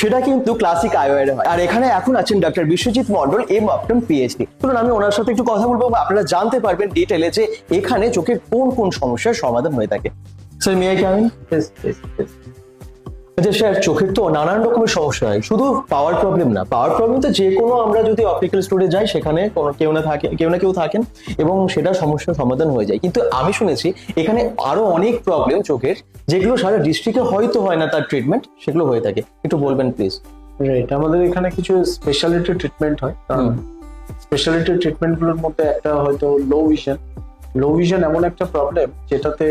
সেটা কিন্তু ক্লাসিক আইওয়ার হয়। আর এখানে এখন আছেন ডক্টর বিশ্বজিৎ মন্ডল, এম.Pharm পিএইচডি। চলুন আমি ওনার সাথে একটু কথা বলবো, আপনারা জানতে পারবেন ডিটেলে যে এখানে চোখের কোন কোন সমস্যার সমাধান হয়ে থাকে। Sir may I come in? আচ্ছা স্যার, চোখের তো নানান রকমের সমস্যা হয়, শুধু পাওয়ার প্রবলেম না। পাওয়ার প্রবলেম তো যে কোনো, আমরা যদি অপটিক্যাল স্টোরে যাই সেখানে কেউ না কেউ থাকেন এবং সেটা সমস্যার সমাধান হয়ে যায়। কিন্তু আমি শুনেছি এখানে আরো অনেক প্রবলেম চোখের, যেগুলো সারা ডিস্ট্রিক্টে হয়তো হয় না তার ট্রিটমেন্ট, সেগুলো হয়ে থাকে। একটু বলবেন প্লিজ। রাইট, আমাদের এখানে কিছু স্পেশালিটি ট্রিটমেন্ট হয়। স্পেশালিটি ট্রিটমেন্ট গুলোর মধ্যে একটা হয়তো লো ভিশন এমন একটা প্রবলেম যেটাতে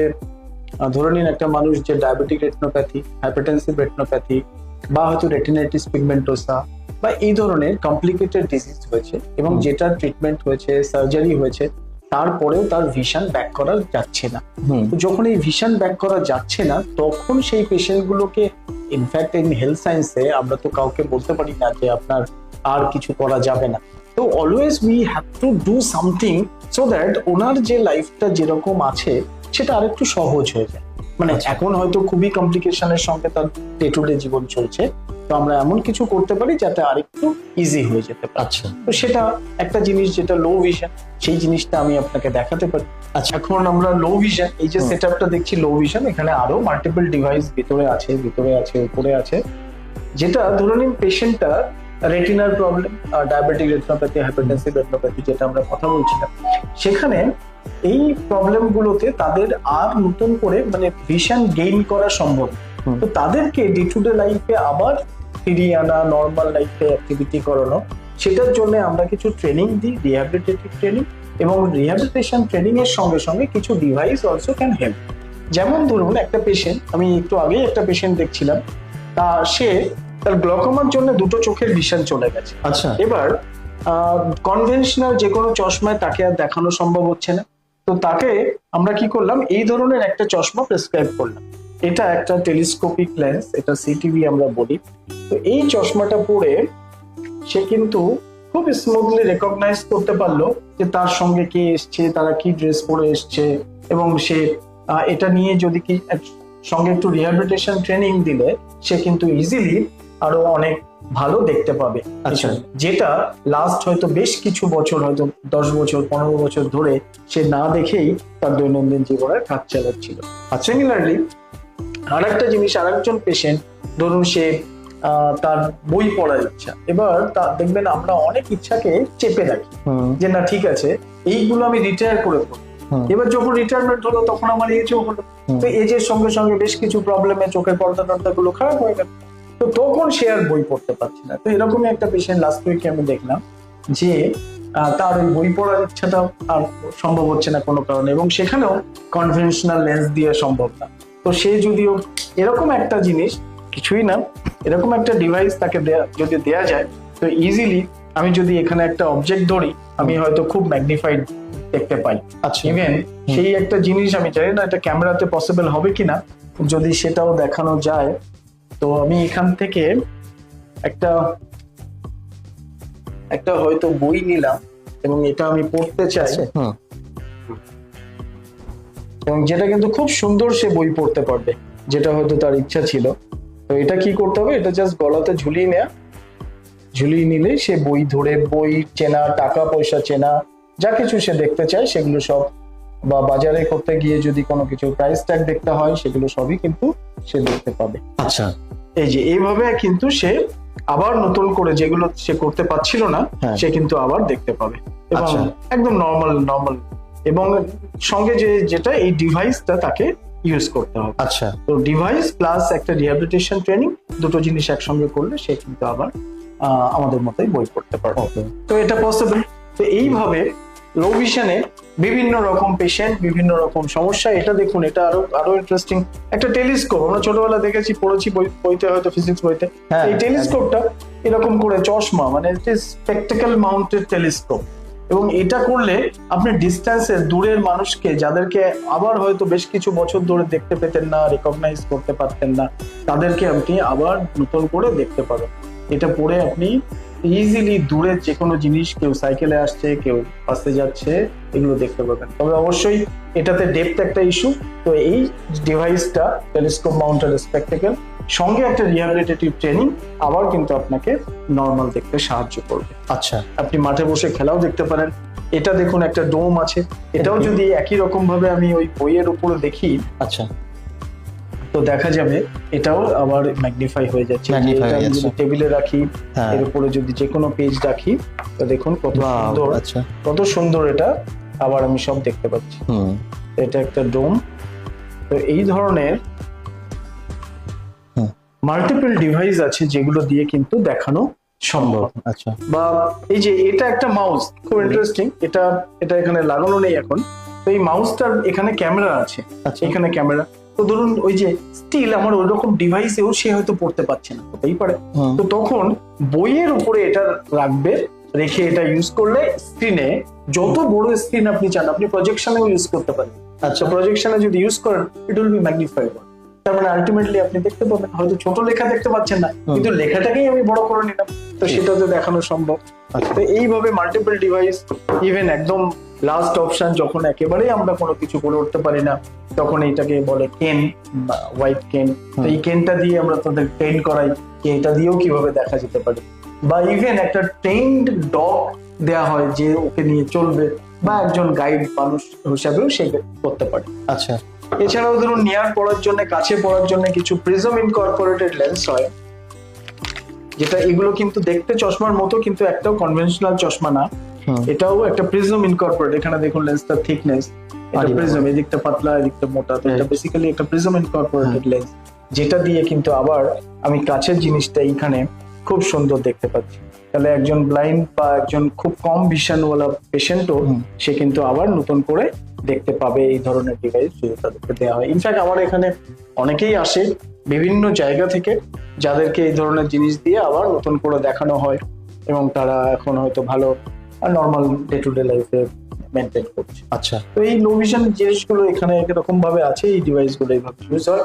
ধরে নিন একটা মানুষ যে ডায়াবেটিক রেটিনোপ্যাথি, হাইপারটেনসিভ রেটিনোপ্যাথি বা হয়তো রেটিনাইটিস পিগমেন্টোসা বা এই ধরনের কমপ্লিকেটেড ডিজিজ হয়েছে এবং যেটা ট্রিটমেন্ট হয়েছে, সার্জারি হয়েছে, তারপরেও তার ভিশন ব্যাক করা যাচ্ছে না। তো যখন এই ভিশন ব্যাক করা যাচ্ছে না, তখন সেই পেশেন্ট গুলোকে, ইনফ্যাক্ট ইন হেলথ সায়েন্সে আমরা তো কাউকে বলতে পারি না যে আপনার আর কিছু করা যাবে না। তো always we have to do something so that ওনার যে লাইফটা যেরকম আছে সেটা আরেকটু সহজ হয়ে যায়। মানে এখন হয়তো খুবই কমপ্লিকেশনের সঙ্গে তার ডে টু ডে জীবন চলছে, তো আমরা এমন কিছু করতে পারি যাতে আরেকটু ইজি হয়ে যেতে পারে। আচ্ছা, তো সেটা একটা জিনিস যেটা লো ভিশন, সেই জিনিসটা আমি আপনাকে দেখাতে পারি। আচ্ছা, এখন আমরা লো ভিশন, এই যে সেটআপটা দেখছি লো ভিশন, এখানে আরো মাল্টিপল ডিভাইস ভিতরে আছে, উপরে আছে। যেটা ধরে নিন পেশেন্টটা রেটিনার problem, diabetic retinopathy, hypertensive retinopathy যেটা আমরা কথা বলছিলাম, সেখানে এই প্রবলেম গুলোতে তাদের আর নতুন করে মানে ভিশন গেইন করা সম্ভব। তো তাদেরকে ডে টু ডে লাইফে আবার ফিরিয়ে আনা, নর্মাল লাইফে অ্যাক্টিভিটি করানো, সেটার জন্য আমরা কিছু ট্রেনিং দিই, রিহ্যাবিলিটেটিভ ট্রেনিং, এবং রিহ্যাবিলিটেশন ট্রেনিং এর সঙ্গে সঙ্গে কিছু ডিভাইস অলসো ক্যান হেল্প। যেমন ধরুন একটা পেশেন্ট, আমি একটু আগেই একটা পেশেন্ট দেখছিলাম, তা সে তার গ্লকোমার জন্য দুটো চোখের ভিশন চলে গেছে। আচ্ছা, এবার কনভেনশনাল যে কোনো চশমায় তাকে আর দেখানো সম্ভব হচ্ছে না। তো তাকে আমরা কি করলাম, এই ধরনের একটা চশমা প্রেসক্রাইব করলাম। এটা একটা টেলিস্কোপিক লেন্স, এটা সিটিভি আমরা বলি। তো এই চশমাটা পরে সে কিন্তু খুব স্মুথলি রেকগনাইজ করতে পারলো যে তার সঙ্গে কে এসছে, তারা কি ড্রেস পরে এসছে, এবং সে এটা নিয়ে যদি কি সঙ্গে একটু রিহ্যাবিলিটেশন ট্রেনিং দিলে সে কিন্তু ইজিলি আরো অনেক ভালো দেখতে পাবে। আচ্ছা, যেটা লাস্ট হয়তো বেশ কিছু বছর, হয়তো 10 বছর 15 বছর ধরে সে না দেখেই তার দৈনন্দিন জীবনের কাজ চালাচ্ছিল। আর সিমিলারলি আরেকটা জিনিস, আরেকজন পেশেন্ট, ধরুন সে তার বই পড়ার ইচ্ছা, এবার দেখবেন আমরা অনেক ইচ্ছাকে চেপে রাখি যে না ঠিক আছে এইগুলো আমি রিটায়ার করে পড়ি। এবার যখন রিটায়ারমেন্ট হলো তখন আমার এজও হলো, তো এজের সঙ্গে সঙ্গে বেশ কিছু প্রবলেমে চোখের পর্দা টর্দা গুলো খারাপ হয়ে গেল, তো তখন সে আর বই পড়তে পারছে না। তো এরকমই একটা পেশেন্ট লাস্ট উইকে আমি দেখলাম যে তার ওই বই পড়ার ইচ্ছাটা আর সম্ভব হচ্ছে না কোনো কারণে, এবং সেখানেও কনভেনশনাল লেন্স দিয়ে সম্ভব না। তো সে যদিও এরকম একটা জিনিস, কিছুই না, এরকম একটা ডিভাইস তাকে যদি দেয়া যায়, তো ইজিলি আমি যদি এখানে একটা অবজেক্ট ধরি, আমি হয়তো খুব ম্যাগনিফাইড দেখতে পাই। আচ্ছা, ইভেন সেই একটা জিনিস আমি জানি না এটা ক্যামেরাতে পসিবল হবে কিনা, যদি সেটাও দেখানো যায়। তো আমি এখান থেকে একটা হয়তো বই নিলাম এবং এটা আমি পড়তে চাই, এবং যেটা কিন্তু খুব সুন্দর সে বই পড়তে পারবে, যেটা হয়তো তার ইচ্ছা ছিল। তো এটা কি করতে হবে, এটা জাস্ট গলাতে ঝুলিয়ে নিলে সে বই ধরে, বই চেনা, টাকা পয়সা চেনা, যা কিছু সে দেখতে চায় সেগুলো সব, বা বাজারে করতে গিয়ে যদি কোনো কিছু প্রাইস ট্যাগ দেখতে হয় সেগুলো সবই কিন্তু সে দেখতে পাবে। আচ্ছা, এই যে এইভাবে কিন্তু সে আবার নতুন করে যেগুলো সে করতে পারছিল না সে কিন্তু আবার দেখতে পাবে, এবং একদম নর্মাল, এবং সঙ্গে যেটা এই ডিভাইসটা তাকে ইউজ করতে হবে। আচ্ছা, তো ডিভাইস প্লাস একটা রিহ্যাবিলিটেশন ট্রেনিং, দুটো জিনিস একসঙ্গে করলে সে কিন্তু আবার আমাদের মতোই বই পড়তে পারবে। তো এটা পসিবল। তো এইভাবে লো ভিশনে বিভিন্ন রকম পেশেন্ট, বিভিন্ন রকম সমস্যা। এটা দেখুন, এটা আরো ইন্টারেস্টিং একটা টেলিস্কোপ, আমরা ছোটবেলা দেখেছি, পড়েছি বইতে, হয়তো ফিজিক্স বইতে। এই টেলিস্কোপটা এরকম করে চশমা, মানে স্পেকটেকল মাউন্টেড টেলিস্কোপ, এবং এটা করলে আপনি ডিস্টেন্সে দূরের মানুষকে, যাদেরকে আবার হয়তো বেশ কিছু বছর ধরে দেখতে পেতেন না, রেকগনাইজ করতে পারতেন না, তাদেরকে আপনি আবার নতুন করে দেখতে পাবেন। এটা পড়ে আপনি ইজিলি দূরের যে কোনো জিনিস, কেউ সাইকেলে আসছে, কেউ বাসে যাচ্ছে, এগুলো দেখতে পাবেন। তবে অবশ্যই এটাতে ডেপথ একটা ইস্যু। তো এই ডিভাইসটা টেলিস্কোপ মাউন্টেড স্পেকটেকল সঙ্গে একটা রিহ্যাবিলিটেটিভ ট্রেনিং আবার কিন্তু আপনাকে নর্মাল দেখতে সাহায্য করবে। আচ্ছা, আপনি মাঠে বসে খেলাও দেখতে পারেন। এটা দেখুন একটা ডোম আছে, এটাও যদি একই রকম ভাবে আমি ওই বইয়ের উপরে দেখি আচ্ছা, তো দেখা যাবে এটাও আবার ম্যাগনিফাই হয়ে যাচ্ছে। Magnify এটা হয়ে আমি যদি যাচ্ছে। টেবিলে রাখি, হ্যাঁ। এর উপরে যদি যে কোনো পেজ রাখি, তো দেখুন কত Wow, সুন্দর, আচ্ছা, কত সুন্দর এটা আবার আমি সব দেখতে পাচ্ছি। হুম, এটা একটা ডোম। তো এই ধরনের হুম। মাল্টিপল ডিভাইস আছে যেগুলো দিয়ে কিন্তু দেখানো সম্ভব। আচ্ছা, বা এই যে এটা একটা মাউস, খুব ইন্টারেস্টিং। এটা এটা এখানে লাগানো নেই এখন। তো এই মাউসটার এখানে ক্যামেরা আছে, আচ্ছা। এখানে ক্যামেরা। তো ধরুন ওই যে স্টিল আমার ওই রকম ডিভাইসেও সে হয়তো পড়তে পারছে না, হতেই পারে। হুম। তো তখন বইয়ের উপরে এটা রাখবে, রেখে এটা ইউজ করলে স্ক্রিনে, যত বড় স্ক্রিন আপনি চান, আপনি প্রজেকশনেও ইউজ করতে পারেন। আচ্ছা, প্রজেকশনে যদি ইউজ করেন, ইট উইল বি ম্যাগনিফাইড। তার মানে আলটিমেটলি আপনি দেখতে পাবেন, হয়তো ছোট লেখা দেখতে পাচ্ছেন না, কিন্তু লেখাটাকেই আমি বড় করে নিলাম, তো সেটা তো দেখানো সম্ভব। তো এইভাবে মাল্টিপল ডিভাইস, ইভেন একদম লাস্ট অপশন যখন একেবারেই আমরা কোনো কিছু করে উঠতে পারি না, তখন এইটাকে বলে কেন, হোয়াইট কেন। তো এই কেনটা দিয়ে আমরা তাদের ট্রেন করাই যে এটা দিয়েও কিভাবে দেখা যেতে পারে। বা ইভেন একটা ট্রেন্ড ডগ দেয়া হয় যে ওকে নিয়ে চলবে, বা একজন গাইড মানুষ হিসাবেও সে করতে পারে। আচ্ছা, এছাড়াও ধরুন নিয়ার পড়ার জন্য, কাছে পড়ার জন্য কিছু প্রিজম ইনকর্পোরেটেড লেন্স হয়, যেটা এগুলো কিন্তু দেখতে চশমার মতো, কিন্তু একটাও কনভেনশনাল চশমা না। এটাও একটা প্রিজম ইনকর্পোরেট। এখানে দেখুন লেন্সটার থিকনেস, এটা প্রিজম, এদিকটা পাতলা এদিকটা মোটা। তো এটা বেসিক্যালি একটা প্রিজম ইনকর্পোরেটেড লেন্স, যেটা দিয়ে কিন্তু আবার আমি কাছের জিনিসটা এইখানে খুব সুন্দর দেখতে পাচ্ছি। তাহলে একজন ব্লাইন্ড বা একজন খুব কম ভিশনওয়ালা পেশেন্টও সে কিন্তু আবার নতুন করে দেখতে পাবে এই ধরনের ডিভাইস যদি তাদেরকে দেওয়া হয়। ইনফ্যাক্ট আমার এখানে অনেকেই আসে বিভিন্ন জায়গা থেকে, যাদেরকে এই ধরনের জিনিস দিয়ে আবার নতুন করে দেখানো হয়, এবং তারা এখন হয়তো ভালো নর্মাল ডে টু ডে লাইফে মেনটেন করছে। আচ্ছা, তো এই লো ভিশন জিনিসগুলো এখানে এরকম ভাবে আছে, এই ডিভাইস গুলো এইভাবে ইউজ হয়।